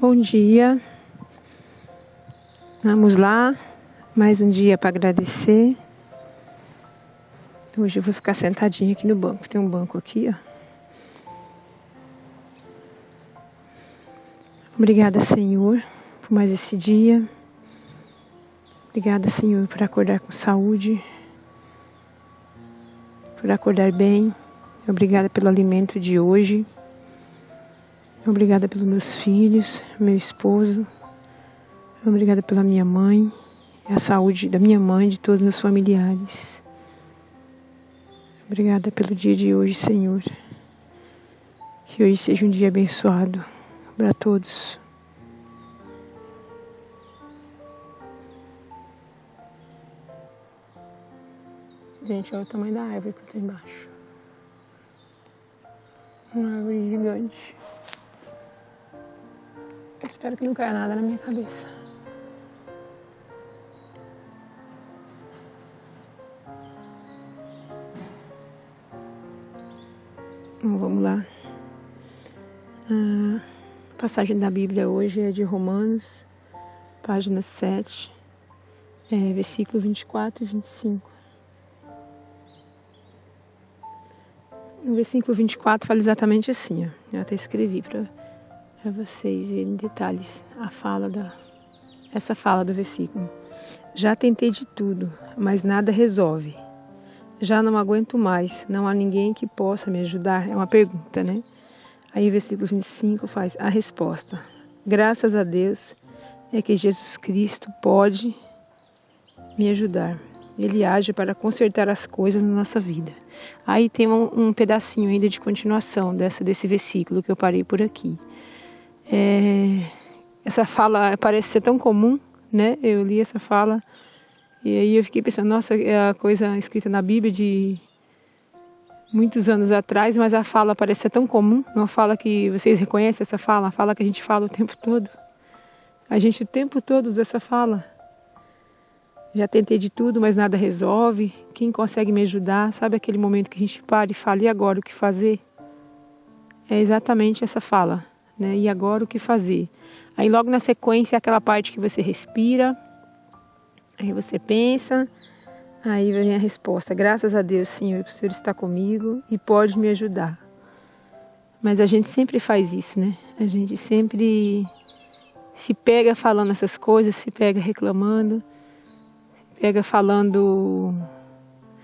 Bom dia, vamos lá, mais um dia para agradecer. Hoje eu vou ficar sentadinha aqui no banco, tem um banco aqui, ó. Obrigada, Senhor, por mais esse dia. Obrigada, Senhor, por acordar com saúde, por acordar bem. Obrigada pelo alimento de hoje. Obrigada pelos meus filhos, meu esposo. Obrigada pela minha mãe, a saúde da minha mãe e de todos os meus familiares. Obrigada pelo dia de hoje, Senhor. Que hoje seja um dia abençoado para todos. Gente, olha o tamanho da árvore que tem embaixo. Uma árvore gigante. Espero que não caia nada na minha cabeça. Então, vamos lá. A passagem da Bíblia hoje é de Romanos, página 7, versículos 24 e 25. No versículo 24 fala exatamente assim, ó. Eu até escrevi para vocês verem em detalhes essa fala do versículo. Já tentei de tudo, mas nada resolve. Já não aguento mais, não há ninguém que possa me ajudar. É uma pergunta, né? Aí o versículo 25 faz a resposta. Graças a Deus é que Jesus Cristo pode me ajudar. Ele age para consertar as coisas na nossa vida. Aí tem um pedacinho ainda de continuação desse versículo que eu parei por aqui. Essa fala parece ser tão comum, né? Eu li essa fala e aí eu fiquei pensando, nossa, é a coisa escrita na Bíblia de muitos anos atrás, mas a fala parece ser tão comum. Uma fala que vocês reconhecem essa fala? A fala que a gente fala o tempo todo. A gente o tempo todo usa essa fala. Já tentei de tudo, mas nada resolve. Quem consegue me ajudar? Sabe aquele momento que a gente para e fala, e agora o que fazer? É exatamente essa fala, né? E agora o que fazer? Aí logo na sequência é aquela parte que você respira, aí você pensa, aí vem a resposta. Graças a Deus, Senhor, que o Senhor está comigo e pode me ajudar. Mas a gente sempre faz isso, né? A gente sempre se pega falando essas coisas, se pega reclamando, pega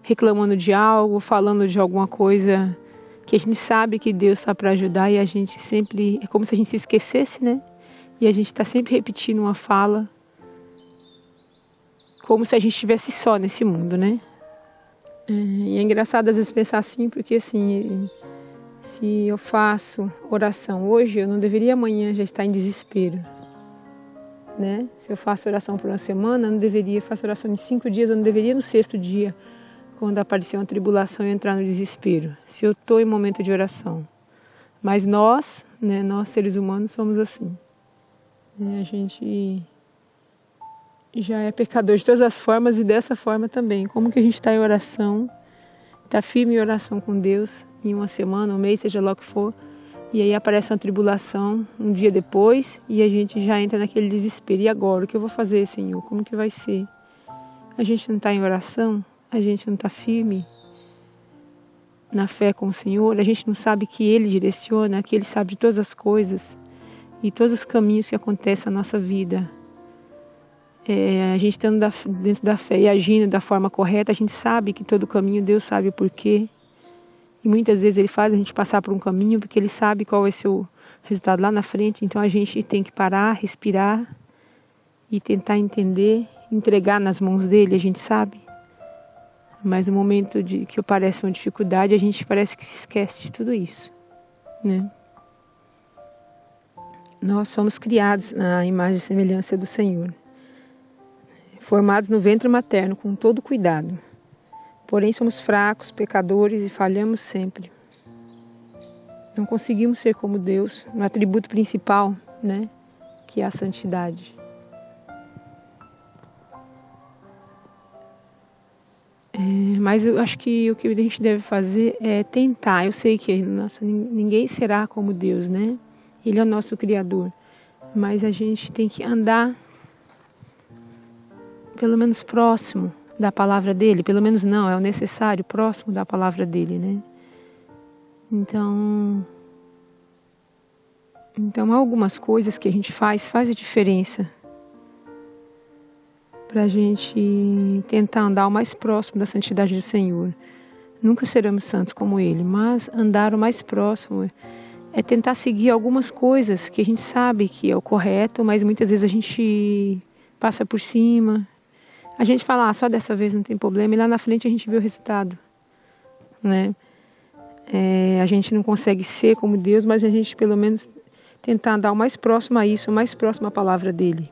reclamando de algo, falando de alguma coisa que a gente sabe que Deus está para ajudar e a gente sempre, é como se a gente se esquecesse, né? E a gente está sempre repetindo uma fala como se a gente estivesse só nesse mundo, né? E é engraçado às vezes pensar assim, porque assim, se eu faço oração hoje, eu não deveria amanhã já estar em desespero. Né? Se eu faço oração por uma semana, eu não deveria, faço oração em 5 dias, eu não deveria no 6º dia, quando aparecer uma tribulação, eu entrar no desespero, se eu estou em momento de oração. Mas nós, né, nós seres humanos somos assim. A gente já é pecador de todas as formas e dessa forma também. Como que a gente está em oração, está firme em oração com Deus, em uma semana, um mês, seja lá o que for, e aí aparece uma tribulação um dia depois e a gente já entra naquele desespero. E agora? O que eu vou fazer, Senhor? Como que vai ser? A gente não está em oração? A gente não está firme na fé com o Senhor? A gente não sabe que Ele direciona, que Ele sabe de todas as coisas e todos os caminhos que acontecem na nossa vida. A gente estando dentro da fé e agindo da forma correta, a gente sabe que todo caminho Deus sabe o porquê. E muitas vezes Ele faz a gente passar por um caminho porque Ele sabe qual vai ser o resultado lá na frente. Então a gente tem que parar, respirar e tentar entender, entregar nas mãos dEle, a gente sabe. Mas no momento que aparece uma dificuldade, a gente parece que se esquece de tudo isso, né? Nós somos criados na imagem e semelhança do Senhor, formados no ventre materno com todo cuidado. Porém, somos fracos, pecadores e falhamos sempre. Não conseguimos ser como Deus, no atributo principal, né, que é a santidade. Mas eu acho que o que a gente deve fazer é tentar. Eu sei que ninguém será como Deus, né? Ele é o nosso Criador. mas a gente tem que andar pelo menos próximo da palavra dele, pelo menos não, é o necessário, próximo da palavra dele, né? Então algumas coisas que a gente faz a diferença para a gente tentar andar o mais próximo da santidade do Senhor. Nunca seremos santos como Ele, mas andar o mais próximo é tentar seguir algumas coisas que a gente sabe que é o correto, mas muitas vezes a gente passa por cima. A gente fala, só dessa vez não tem problema, e lá na frente a gente vê o resultado, né? A gente não consegue ser como Deus, mas a gente pelo menos tentar andar o mais próximo a isso, o mais próximo à palavra dele.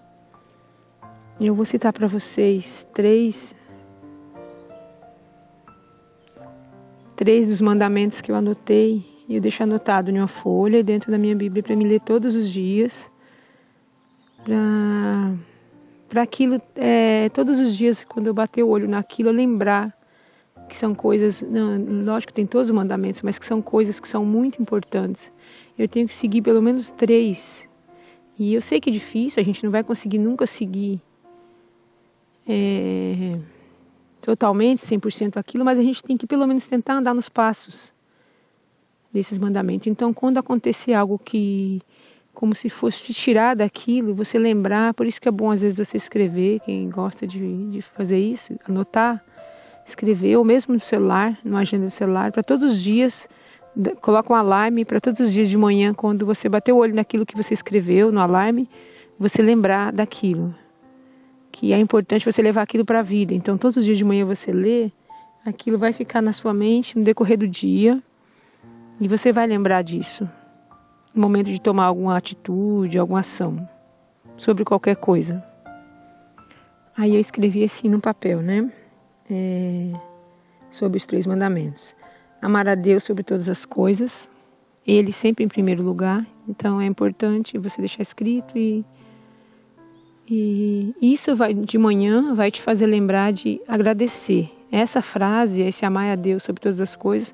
Eu vou citar para vocês três dos mandamentos que eu anotei, e eu deixo anotado em uma folha dentro da minha Bíblia para me ler todos os dias, para aquilo, todos os dias, quando eu bater o olho naquilo, eu lembrar que são coisas, não, lógico que tem todos os mandamentos, mas que são coisas que são muito importantes. Eu tenho que seguir pelo menos 3. E eu sei que é difícil, a gente não vai conseguir nunca seguir totalmente, 100% aquilo, mas a gente tem que pelo menos tentar andar nos passos desses mandamentos. Então, quando acontecer algo que, como se fosse te tirar daquilo, você lembrar, por isso que é bom às vezes você escrever, quem gosta de fazer isso, anotar, escrever, ou mesmo no celular, numa agenda do celular, para todos os dias, coloca um alarme para todos os dias de manhã, quando você bater o olho naquilo que você escreveu no alarme, você lembrar daquilo, que é importante você levar aquilo para a vida. Então, todos os dias de manhã você lê, aquilo vai ficar na sua mente no decorrer do dia, e você vai lembrar disso no momento de tomar alguma atitude, alguma ação, sobre qualquer coisa. Aí eu escrevi assim no papel, né? Sobre os 3 mandamentos. Amar a Deus sobre todas as coisas, Ele sempre em primeiro lugar. Então é importante você deixar escrito, e isso de manhã vai te fazer lembrar de agradecer. Essa frase, esse amar a Deus sobre todas as coisas,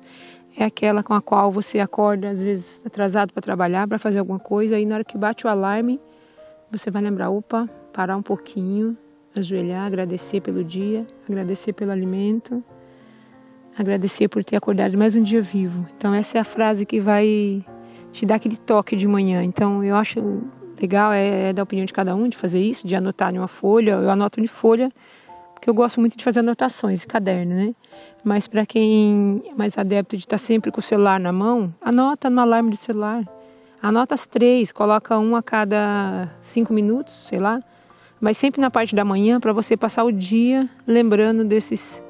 é aquela com a qual você acorda às vezes atrasado para trabalhar, para fazer alguma coisa, e na hora que bate o alarme, você vai lembrar, parar um pouquinho, ajoelhar, agradecer pelo dia, agradecer pelo alimento, agradecer por ter acordado mais um dia vivo. Então essa é a frase que vai te dar aquele toque de manhã. Então eu acho legal, é da opinião de cada um de fazer isso, de anotar em uma folha. Eu anoto em folha, porque eu gosto muito de fazer anotações, caderno, né? Mas para quem é mais adepto de estar sempre com o celular na mão, anota no alarme do celular. Anota as 3, coloca um a cada 5 minutos, sei lá. Mas sempre na parte da manhã, para você passar o dia lembrando desses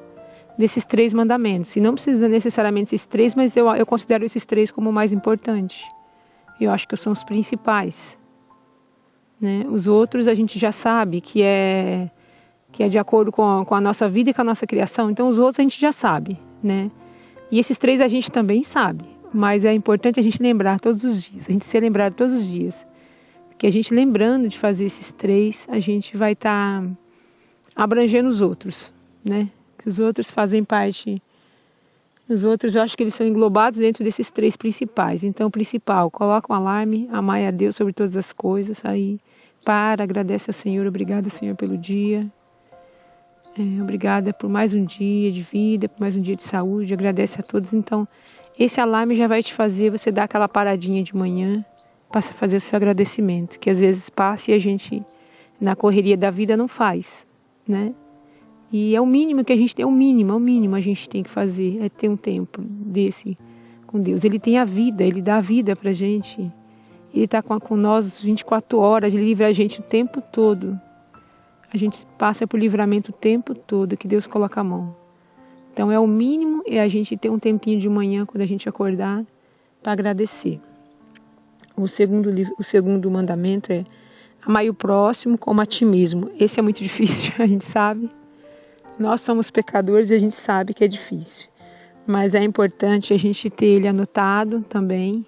3 mandamentos. E não precisa necessariamente esses 3, mas eu considero esses 3 como o mais importante. Eu acho que são os principais, né? Os outros a gente já sabe que é de acordo com a nossa vida e com a nossa criação. Então os outros a gente já sabe, né? E esses 3 a gente também sabe. Mas é importante a gente lembrar todos os dias, a gente ser lembrado todos os dias. Porque a gente lembrando de fazer esses 3, a gente vai estar abrangendo os outros, né? Que os outros fazem parte. Os outros eu acho que eles são englobados dentro desses 3 principais. Então o principal, coloca um alarme, amar a Deus sobre todas as coisas. Aí agradece ao Senhor, obrigada Senhor pelo dia. Obrigada por mais um dia de vida, por mais um dia de saúde, agradece a todos. Então, esse alarme já vai te fazer você dar aquela paradinha de manhã para fazer o seu agradecimento, que às vezes passa e a gente, na correria da vida, não faz, né? E é o mínimo que a gente tem, é o mínimo a gente tem que fazer, é ter um tempo desse com Deus. Ele tem a vida, Ele dá a vida pra gente, Ele está com nós 24 horas, Ele livra a gente o tempo todo. A gente passa por livramento o tempo todo que Deus coloca a mão. Então é o mínimo, a gente ter um tempinho de manhã quando a gente acordar para agradecer. O segundo mandamento é amar o próximo como a ti mesmo. Esse é muito difícil, a gente sabe. Nós somos pecadores e a gente sabe que é difícil. Mas é importante a gente ter ele anotado também.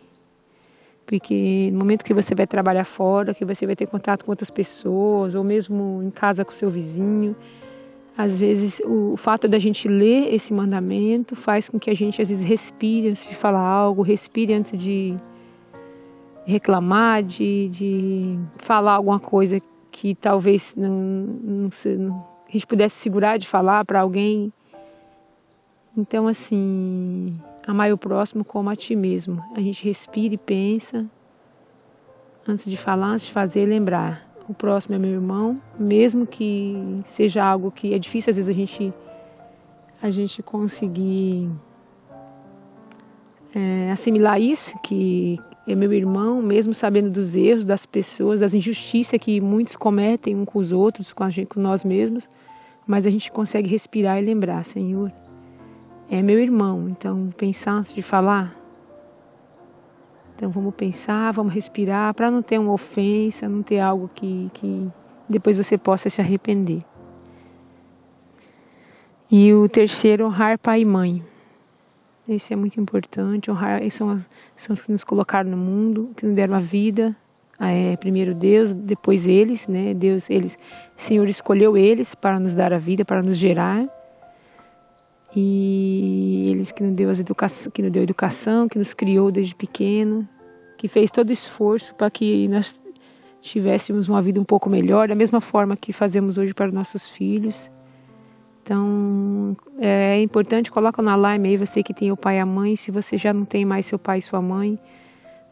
Porque no momento que você vai trabalhar fora, que você vai ter contato com outras pessoas, ou mesmo em casa com o seu vizinho, às vezes o fato da gente ler esse mandamento faz com que a gente às vezes respire antes de falar algo, respire antes de reclamar, de falar alguma coisa que talvez a gente pudesse segurar de falar para alguém. Então, assim, amar o próximo como a ti mesmo. A gente respira e pensa, antes de falar, antes de fazer, lembrar. O próximo é meu irmão, mesmo que seja algo que é difícil, às vezes a gente conseguir assimilar isso, que é meu irmão, mesmo sabendo dos erros das pessoas, das injustiças que muitos cometem uns com os outros, com nós mesmos, mas a gente consegue respirar e lembrar, Senhor, é meu irmão. Então, pensar antes de falar. Então, vamos pensar, vamos respirar, para não ter uma ofensa, não ter algo que depois você possa se arrepender. E o terceiro, honrar pai e mãe. Esse é muito importante. Honrar, são os que nos colocaram no mundo, que nos deram a vida. Primeiro Deus, depois eles, né? O Senhor escolheu eles para nos dar a vida, para nos gerar. E eles que nos deu educação, que nos criou desde pequeno, que fez todo o esforço para que nós tivéssemos uma vida um pouco melhor, da mesma forma que fazemos hoje para nossos filhos. Então, é importante, coloca no alarme aí, você que tem o pai e a mãe, se você já não tem mais seu pai e sua mãe,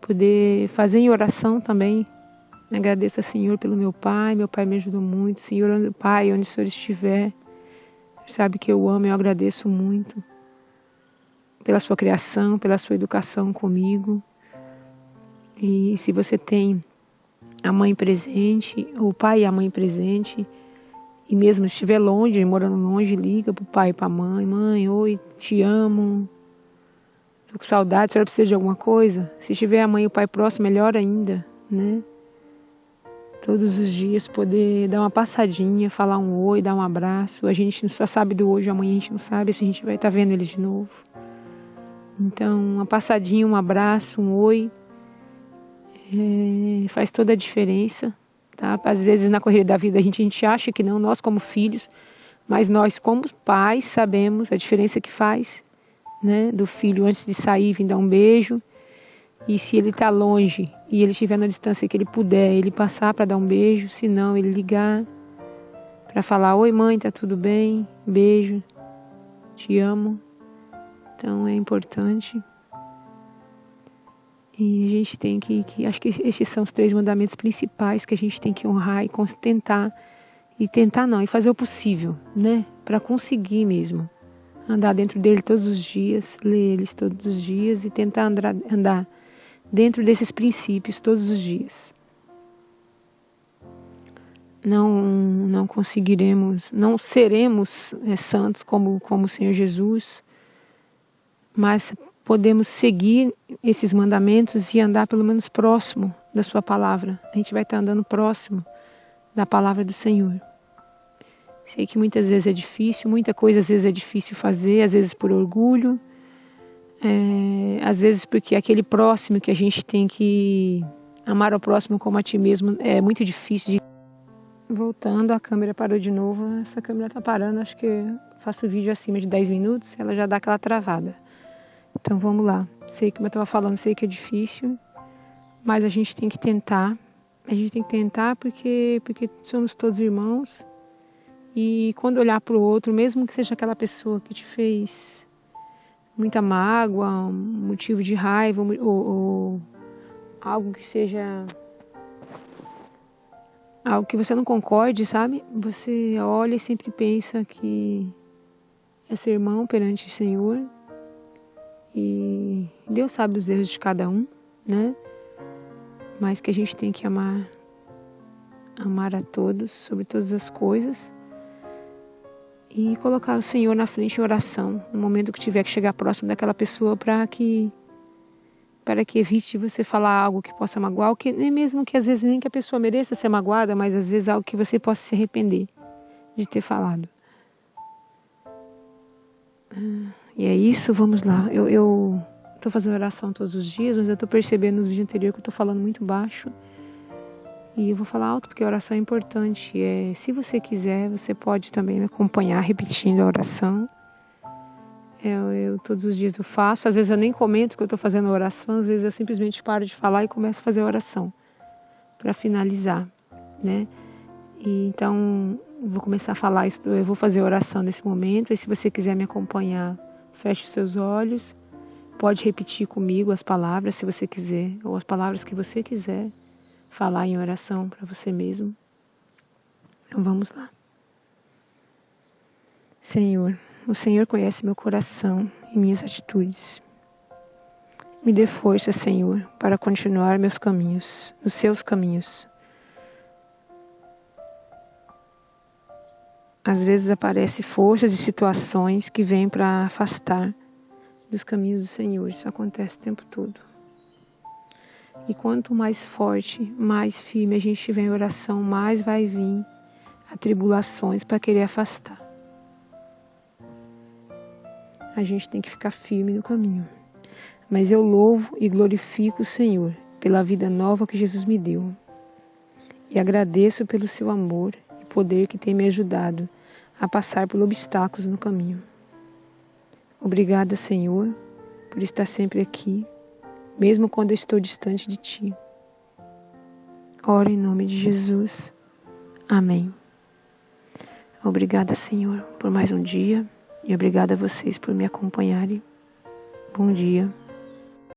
poder fazer em oração também. Agradeço ao Senhor pelo meu pai me ajudou muito. Senhor, Pai, onde o Senhor estiver, sabe que eu amo e eu agradeço muito pela sua criação, pela sua educação comigo. E se você tem a mãe presente, o pai e a mãe presente, e mesmo se estiver longe, morando longe, liga para o pai e para a mãe. Mãe, oi, te amo, estou com saudade, a senhora precisa de alguma coisa? Se tiver a mãe e o pai próximo, melhor ainda, né? Todos os dias poder dar uma passadinha, falar um oi, dar um abraço. A gente só sabe do hoje, amanhã a gente não sabe se a gente vai estar vendo eles de novo. Então, uma passadinha, um abraço, um oi, faz toda a diferença. Tá? Às vezes na correria da vida a gente acha que não, nós como filhos, mas nós como pais sabemos a diferença que faz, né? Do filho antes de sair, vir dar um beijo. E se ele está longe e ele estiver na distância que ele puder, ele passar para dar um beijo, se não, ele ligar para falar, oi mãe, tá tudo bem? Beijo, te amo. Então é importante. E a gente tem acho que esses são os 3 mandamentos principais que a gente tem que honrar e e fazer o possível, né? Para conseguir mesmo andar dentro dele todos os dias, ler eles todos os dias e tentar andar dentro desses princípios todos os dias. Não conseguiremos, não seremos santos como o Senhor Jesus, mas podemos seguir esses mandamentos e andar pelo menos próximo da sua palavra. A gente vai estar andando próximo da palavra do Senhor. Sei que muitas vezes é difícil, muita coisa às vezes é difícil fazer, às vezes por orgulho, às vezes porque aquele próximo que a gente tem que amar ao próximo como a ti mesmo é muito difícil. Voltando, a câmera parou de novo. Essa câmera está parando, acho que eu faço vídeo acima de 10 minutos, ela já dá aquela travada. Então vamos lá. Sei que eu estava falando, sei que é difícil, mas a gente tem que tentar. A gente tem que tentar porque somos todos irmãos. E quando olhar para o outro, mesmo que seja aquela pessoa que te fez muita mágoa, um motivo de raiva ou algo que seja algo que você não concorde, sabe? Você olha e sempre pensa que é seu irmão perante o Senhor e Deus sabe dos erros de cada um, né? Mas que a gente tem que amar a todos, sobre todas as coisas. E colocar o Senhor na frente em oração, no momento que tiver que chegar próximo daquela pessoa, para que evite você falar algo que possa magoar, que nem mesmo que às vezes nem que a pessoa mereça ser magoada, mas às vezes algo que você possa se arrepender de ter falado. E é isso, vamos lá. Eu estou fazendo oração todos os dias, mas eu estou percebendo nos vídeos anteriores que eu estou falando muito baixo. E eu vou falar alto porque a oração é importante. Se você quiser, você pode também me acompanhar repetindo a oração. Todos os dias eu faço. Às vezes eu nem comento que eu estou fazendo oração, às vezes eu simplesmente paro de falar e começo a fazer a oração para finalizar, né? E então vou começar a falar isso. Eu vou fazer a oração nesse momento. E se você quiser me acompanhar, feche os seus olhos. Pode repetir comigo as palavras, se você quiser, ou as palavras que você quiser falar em oração para você mesmo. Então vamos lá. Senhor, o Senhor conhece meu coração e minhas atitudes. Me dê força, Senhor, para continuar meus caminhos, os seus caminhos. Às vezes aparecem forças e situações que vêm para afastar dos caminhos do Senhor. Isso acontece o tempo todo. E quanto mais forte, mais firme a gente estiver em oração, mais vai vir atribulações para querer afastar. A gente tem que ficar firme no caminho. Mas eu louvo e glorifico o Senhor pela vida nova que Jesus me deu. E agradeço pelo seu amor e poder que tem me ajudado a passar por obstáculos no caminho. Obrigada, Senhor, por estar sempre aqui, mesmo quando eu estou distante de Ti. Oro em nome de Jesus. Amém. Obrigada, Senhor, por mais um dia e obrigada a vocês por me acompanharem. Bom dia.